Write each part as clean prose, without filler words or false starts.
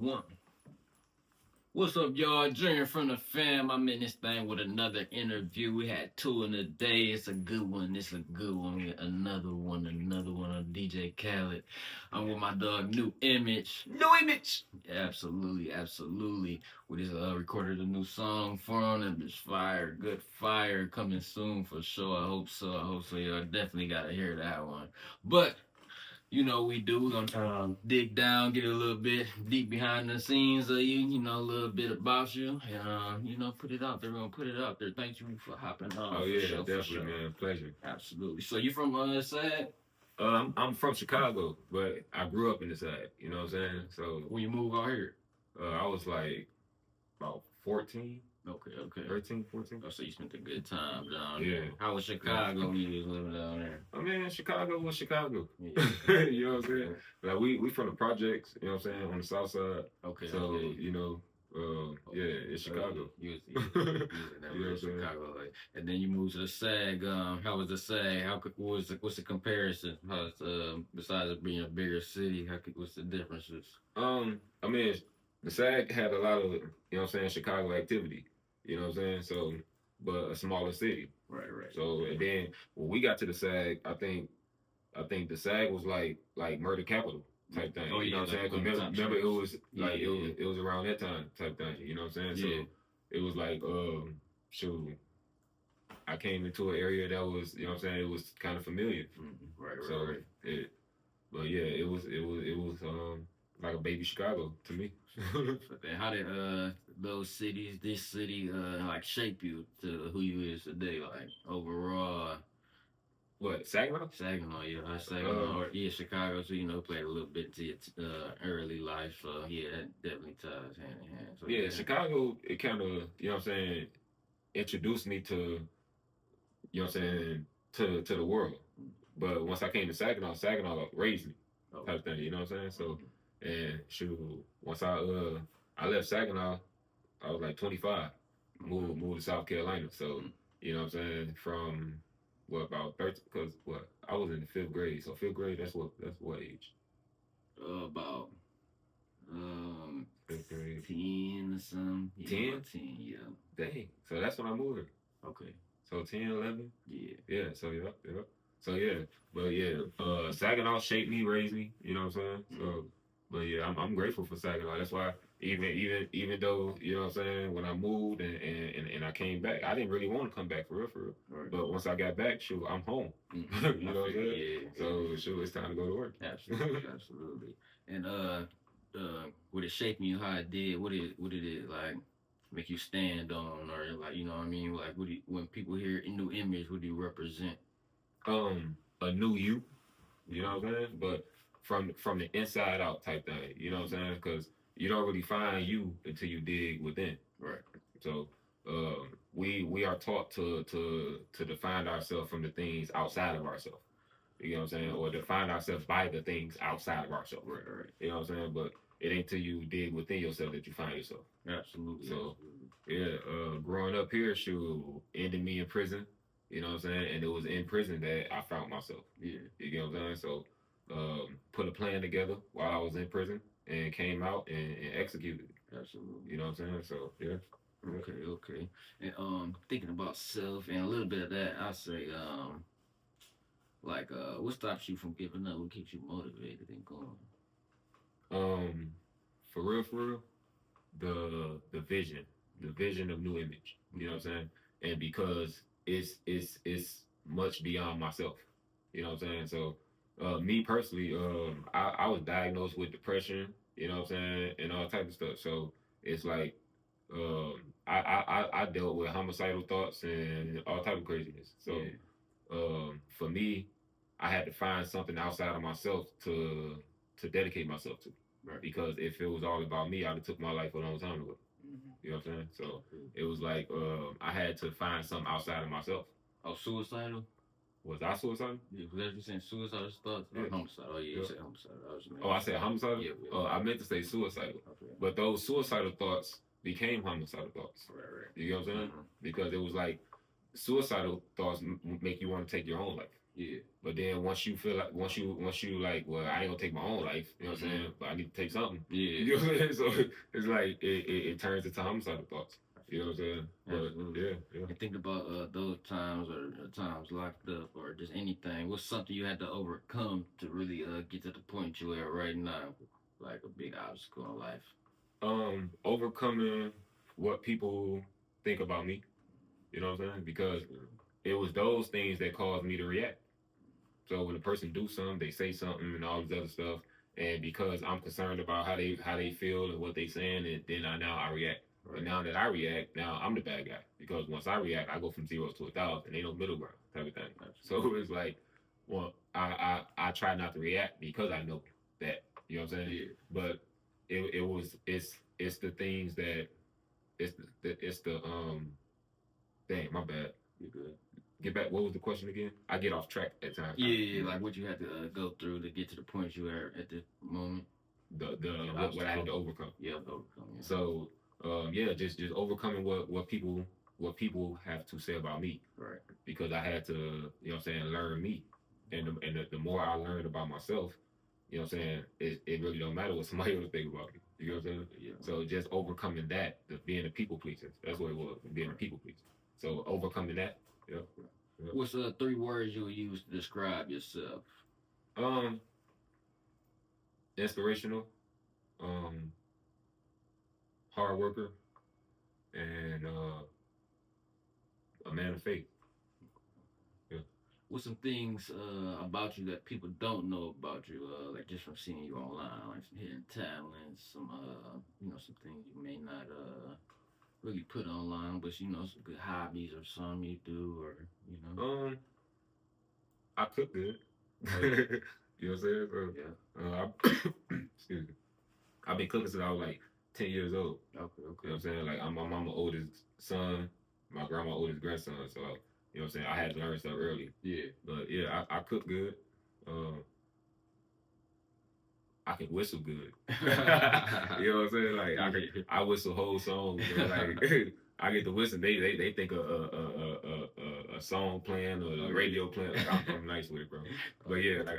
One. What's up, y'all? Junior from the fam. I'm in this thing with another interview. We had two in a day. It's a good one. It's a good one. Another one on DJ Khaled. I'm with my dog, New Image. New Image. Absolutely. We just recorded a new song for him. And it's fire. Good fire. Coming soon for sure. I hope so. Y'all definitely got to hear that one. But you know we do. We're gonna dig down, get a little bit deep behind the scenes of you know, a little bit about you, and you know, put it out there. We're gonna put it out there. Thank you for hopping on. Oh yeah, definitely, man. Pleasure. Absolutely. So you from Sag? I'm from Chicago, but I grew up in the Sag. You know what I'm saying? So When you moved out here? I was like about 14. Okay. 13, 14. Oh, so you spent a good time down Yeah. there. How was Chicago when you was living down there? I mean, Chicago was Chicago. Yeah. You know what I'm saying? Like we from the projects. You know what I'm saying? On the south side. Okay. So you know. Yeah, it's Chicago. You was in Chicago, like, and then you moved to the Sag. How was the Sag? What's the comparison? How's besides it being a bigger city? What's the differences? I mean, the SAG had a lot of, you know what I'm saying, Chicago activity. You know what I'm saying? So, but a smaller city. Right. So, and then when we got to the SAG, I think the SAG was like murder capital type thing. Oh, you know what I'm saying? Remember it was like it was around that time type thing. You know what I'm saying? Yeah. So it was like shoot, I came into an area that was, you know what I'm saying, it was kind of familiar. Mm-hmm. Right. So but yeah, it was like a baby Chicago to me. And how did this city like shape you to who you is today, like overall? What, Saginaw? Saginaw, yeah. Saginaw, Chicago, so, you know, played a little bit to your early life, so, yeah, that definitely ties hand in hand. So, yeah, Chicago, it kind of, you know what I'm saying, introduced me to, you know what I'm saying, to the world. But once I came to Saginaw raised me, type thing, you know what I'm saying? So, and shoot, once I left Saginaw, I was like 25, moved to South Carolina. So, you know what I'm saying, from about 13, because I was in the 5th grade. So 5th grade, that's what age? About 5th grade. 10 or something. 10? 10, yeah. Dang. So that's when I moved here. Okay. So 10, 11? Yeah. Yeah, so yeah. So yeah, but yeah, Saginaw shaped me, raised me, you know what I'm saying? So, but yeah, I'm grateful for Saginaw. That's why even though, you know what I'm saying, when I moved and I came back, I didn't really want to come back for real. Right. But once I got back, shoot, I'm home. You know what I'm saying? Yeah. So shoot, it's time to go to work. Absolutely. And would it shape you how it did? What did it like make you stand on, or like, you know what I mean? Like, when people hear a New Image, what do you represent? A new you, you know what I'm saying? But from the inside out type thing, you know what I'm saying? Because you don't really find you until you dig within. Right. So we are taught to define ourselves from the things outside of ourselves. You know what I'm saying? Or define ourselves by the things outside of ourselves. Right. You know what I'm saying? But it ain't till you dig within yourself that you find yourself. Absolutely. So yeah, growing up here, shoot, ended me in prison. You know what I'm saying? And it was in prison that I found myself. Yeah. You get what I'm saying? So put a plan together while I was in prison and came out and executed it. Absolutely. You know what I'm saying? So yeah. Okay. And thinking about self and a little bit of that, I say what stops you from giving up? What keeps you motivated and going? For real, the vision of New Image. You know what I'm saying? And because it's much beyond myself. You know what I'm saying? So me personally, I was diagnosed with depression, you know what I'm saying, and all type of stuff. So it's like I dealt with homicidal thoughts and all type of craziness. So for me, I had to find something outside of myself to dedicate myself to. Right. Because if it was all about me, I'd have took my life a long time ago. You know what I'm saying? So it was like I had to find something outside of myself. Oh, suicidal? Was I suicidal? Yeah, because you saying suicidal thoughts? Yeah. Homicide. Oh, yeah, you said homicide. I said homicidal? Yeah. I meant to say suicidal. Okay. But those suicidal thoughts became homicidal thoughts. Right. You know what I'm saying? Because it was like suicidal thoughts make you want to take your own life. Yeah. But then once you like, well, I ain't gonna take my own life, you know what I'm saying? But I need to take something. Yeah. You know what I'm saying? So it's like it turns into homicidal thoughts. You know what I'm saying? Absolutely. But yeah. And think about those times or times locked up or just anything. What's something you had to overcome to really get to the point you are right now? Like a big obstacle in life. Overcoming what people think about me. You know what I'm saying? Because it was those things that caused me to react. So when a person do something, they say something and all this other stuff, and because I'm concerned about how they feel and what they saying, and then now I react. Right. And now that I react, now I'm the bad guy because once I react, I go from 0 to 1,000. Ain't no middle ground type of thing. So it's like, well, I try not to react because I know that, you know what I'm saying. Yeah. But it's the things that it's the dang, my bad. You good. Get back. What was the question again? I get off track at times. Yeah, like what you had to go through to get to the point you are at this moment. What I had to overcome. Yeah, overcome. Yeah. So just overcoming what people have to say about me. Right. Because I had to, you know what I'm saying, learn me, and the more I learned about myself, you know what I'm saying, it really don't matter what somebody else think about me. You know what I'm saying? Yeah. So just overcoming that, being a people pleaser. That's what it was, being a people pleaser. So overcoming that. Yeah. What's 3 words you would use to describe yourself? Inspirational, hard worker, and a man of faith. Yeah. What's some things about you that people don't know about you, like just from seeing you online, like some hidden talents, some some things you may not really put online, but some good hobbies or something you do, or I cook good. Oh, yeah. You know what I'm saying? So, yeah. Excuse me. I've been cooking since I was like 10 years old. Okay. You know what I'm saying? Like, I'm my mama's oldest son, my grandma's oldest grandson. So, you know what I'm saying? I had to learn stuff early. Yeah. But yeah, I cook good. I can whistle good. You know what I'm saying? Like I whistle whole songs. Like I get the whistle. They think a song playing or a radio playing. Like I'm nice with it, bro. But yeah, like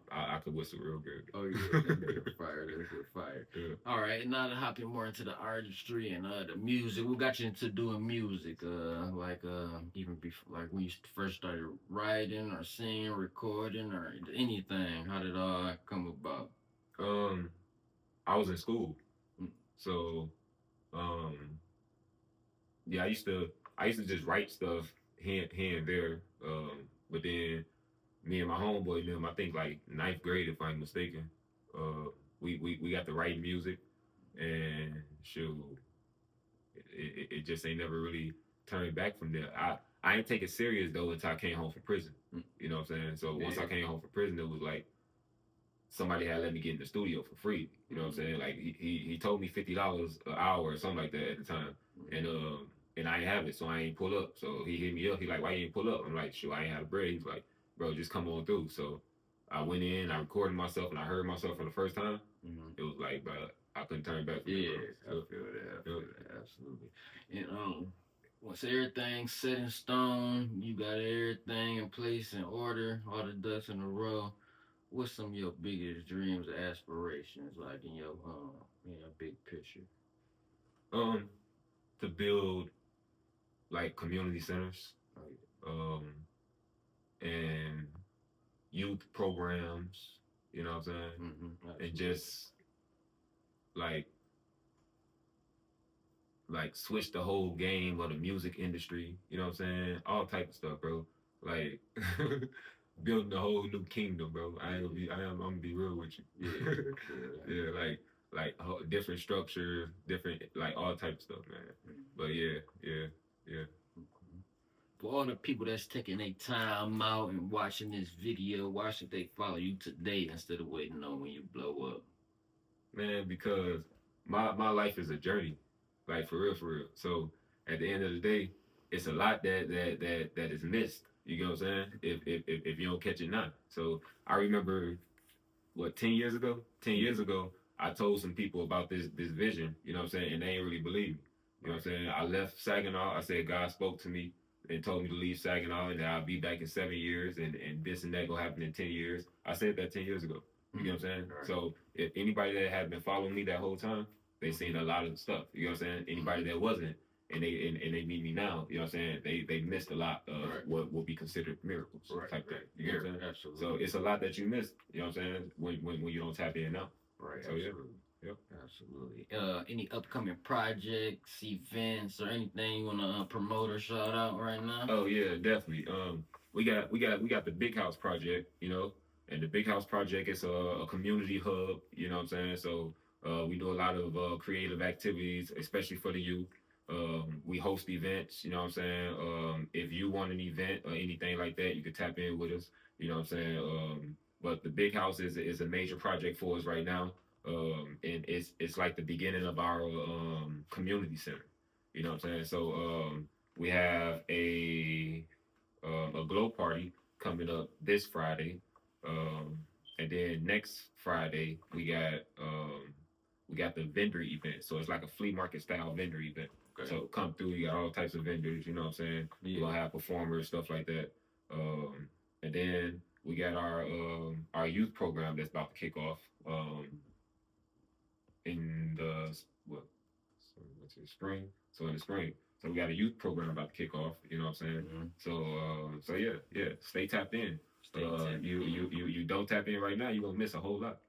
I could whistle real good. Oh yeah, that's fire. That's good fire. Yeah. All right, now to hop in more into the artistry and the music. What got you into doing music? Even before, like when you first started writing or singing, recording, or anything. How did it all come about? I was in school, so yeah, I used to just write stuff here and there. But then me and my homeboy, them, I think like 9th grade, if I'm mistaken, we got to write music, and shoot, it just ain't never really turned back from there. I ain't take it serious though until I came home from prison. You know what I'm saying? So once I came home from prison, it was like somebody had let me get in the studio for free. You know what I'm saying? Like he told me $50 an hour or something like that at the time, and I ain't have it, so I ain't pull up. So he hit me up. He like, why you ain't pull up? I'm like, sure, I ain't have the bread. He's like, bro, just come on through. So I went in, I recorded myself, and I heard myself for the first time. It was like, bro, I couldn't turn back. Yeah, I feel that. Absolutely. And once everything's set in stone, you got everything in place in order, all the ducks in a row. What's some of your biggest dreams or aspirations, like in your big picture? To build like community centers, and youth programs. You know what I'm saying? And just like switch the whole game of the music industry. You know what I'm saying? All type of stuff, bro. Like building a whole new kingdom, bro. I'm gonna be real with you. Yeah, like different structures, different like all type of stuff, man. But yeah. For all the people that's taking their time out and watching this video, why should they follow you today instead of waiting on when you blow up? Man, because my life is a journey, like for real. So at the end of the day, it's a lot that is missed. You know what I'm saying? If you don't catch it now. So I remember 10 years ago? 10 years ago, I told some people about this vision, you know what I'm saying, and they ain't really believe me. You know what I'm saying? I left Saginaw. I said God spoke to me. and told me to leave Saginaw and that I'll be back in 7 years and this and that gonna happen in 10 years. I said that 10 years ago. You know what I'm saying? Right. So if anybody that had been following me that whole time, they seen a lot of stuff. You know what I'm saying? Anybody that wasn't and they meet me now, you know what I'm saying? They missed a lot of what will be considered miracles type thing. You know what I'm saying? Absolutely. So it's a lot that you missed, you know what I'm saying, when you don't tap in now. Right. So Absolutely. Yep. Absolutely. Any upcoming projects, events, or anything you wanna promote or shout out right now? Oh yeah, definitely. We got the Big House Project, you know, and the Big House Project is a community hub, you know what I'm saying? So we do a lot of creative activities, especially for the youth. We host events, you know what I'm saying? If you want an event or anything like that, you can tap in with us, you know what I'm saying? But the Big House is a major project for us right now. And it's like the beginning of our community center. You know what I'm saying? So we have a glow party coming up this Friday, um, and then next Friday we got the vendor event. So it's like a flea market style vendor event. Okay. So come through, you got all types of vendors. You know what I'm saying? Yeah. We're gonna have performers, stuff like that. And then we got our youth program that's about to kick off in the what? What's it, spring? So in the spring. So we got a youth program about to kick off. You know what I'm saying? Mm-hmm. So yeah. Stay tapped in. You don't tap in right now, you're gonna miss a whole lot.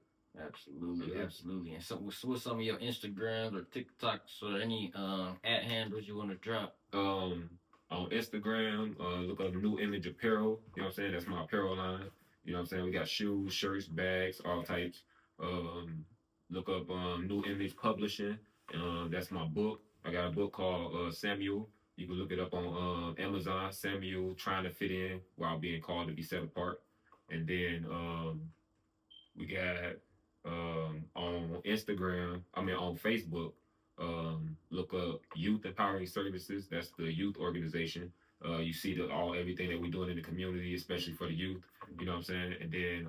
Absolutely, absolutely. And so, what's some of your Instagrams or TikToks or any ad handles you want to drop? On Instagram, look up New Image Apparel. You know what I'm saying? That's my apparel line. You know what I'm saying? We got shoes, shirts, bags, all types. Look up New Image Publishing. That's my book. I got a book called Samuel. You can look it up on Amazon. Samuel trying to fit in while being called to be set apart. And then we got on Instagram. On Facebook. Look up Youth Empowering Services. That's the youth organization. You see everything that we're doing in the community, especially for the youth. You know what I'm saying? And then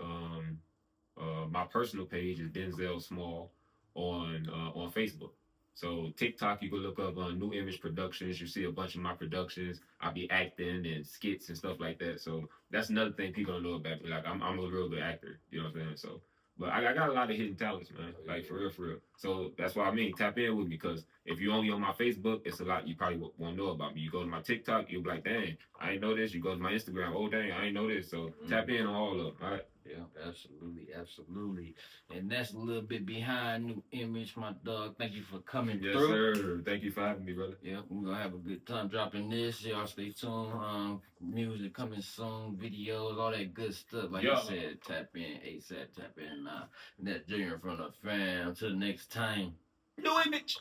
my personal page is Denzell Small on Facebook. So TikTok, you can look up New Image Productions. You see a bunch of my productions. I'll be acting and skits and stuff like that. So that's another thing people don't know about me. Like I'm a real good actor. You know what I'm saying? So, but I got a lot of hidden talents, man. Like for real. So that's why tap in with me because if you're only on my Facebook, it's a lot you probably won't know about me. You go to my TikTok, you'll be like, dang, I ain't know this. You go to my Instagram, oh dang, I ain't know this. So tap in on all of them. All right. Yeah, absolutely. And that's a little bit behind New Image, my dog. Thank you for coming through. Yes, sir. Thank you for having me, brother. Yeah, we're gonna have a good time dropping this. Y'all stay tuned. Music coming soon, videos, all that good stuff. Like I said, tap in ASAP, tap in now. And that's Junior from the fam. Till next time. New Image.